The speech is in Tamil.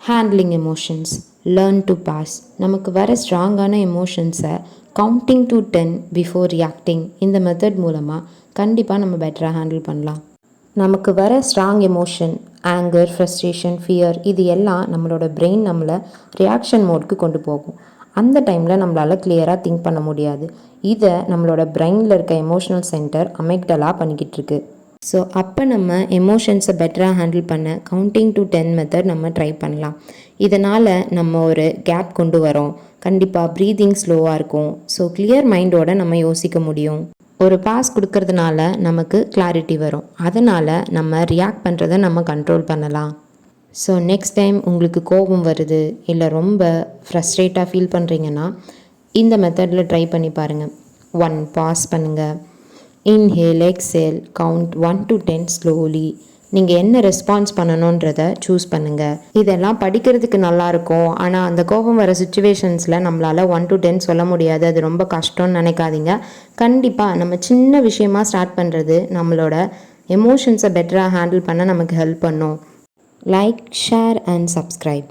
Handling emotions, learn to pause. நமக்கு வர ஸ்ட்ராங்கான எமோஷன்ஸை கவுண்டிங் டு 10 பிஃபோர் ரியாக்டிங் இந்த மெத்தட் மூலமாக கண்டிப்பாக நம்ம பெட்டராக ஹேண்டில் பண்ணலாம். நமக்கு வர strong emotion, anger, frustration, fear இது எல்லாம் நம்மளோட பிரெயின் நம்மளை ரியாக்ஷன் மோட்க்கு கொண்டு போகும். அந்த டைமில் நம்மளால் கிளியராக திங்க் பண்ண முடியாது. இதை நம்மளோட பிரெயினில் இருக்க எமோஷனல் சென்டர் அமெக்டலா பண்ணிக்கிட்டு இருக்கு. ஸோ அப்போ நம்ம எமோஷன்ஸை பெட்டராக ஹேண்டில் பண்ண கவுண்டிங் டு 10 மெத்தட் நம்ம ட்ரை பண்ணலாம். இதனால் நம்ம ஒரு கேப் கொண்டு வரோம். கண்டிப்பாக ப்ரீதிங் ஸ்லோவாக இருக்கும். ஸோ கிளியர் மைண்டோட நம்ம யோசிக்க முடியும். ஒரு பாஸ் கொடுக்கறதுனால நமக்கு கிளாரிட்டி வரும். அதனால் நம்ம ரியாக்ட் பண்ணுறதை நம்ம கண்ட்ரோல் பண்ணலாம். ஸோ நெக்ஸ்ட் டைம் உங்களுக்கு கோபம் வருது இல்லை ரொம்ப ஃப்ரஸ்ட்ரேட்டாக ஃபீல் பண்ணுறீங்கன்னா இந்த மெத்தடில் ட்ரை பண்ணி பாருங்கள். 1 பாஸ் பண்ணுங்கள். Inhale, exhale, count 1 to 10 slowly. நீங்கள் என்ன ரெஸ்பான்ஸ் பண்ணணுன்றதை சூஸ் பண்ணுங்கள். இதெல்லாம் படிக்கிறதுக்கு நல்லாயிருக்கும். ஆனால் அந்த கோபம் வர சுச்சுவேஷன்ஸில் நம்மளால் 1 to 10 சொல்ல முடியாது. அது ரொம்ப கஷ்டம்னு நினைக்காதீங்க. கண்டிப்பாக நம்ம சின்ன விஷயமா ஸ்டார்ட் பண்ணுறது நம்மளோட எமோஷன்ஸை பெட்டராக ஹேண்டில் பண்ண நமக்கு ஹெல்ப் பண்ணும். Like, share and subscribe.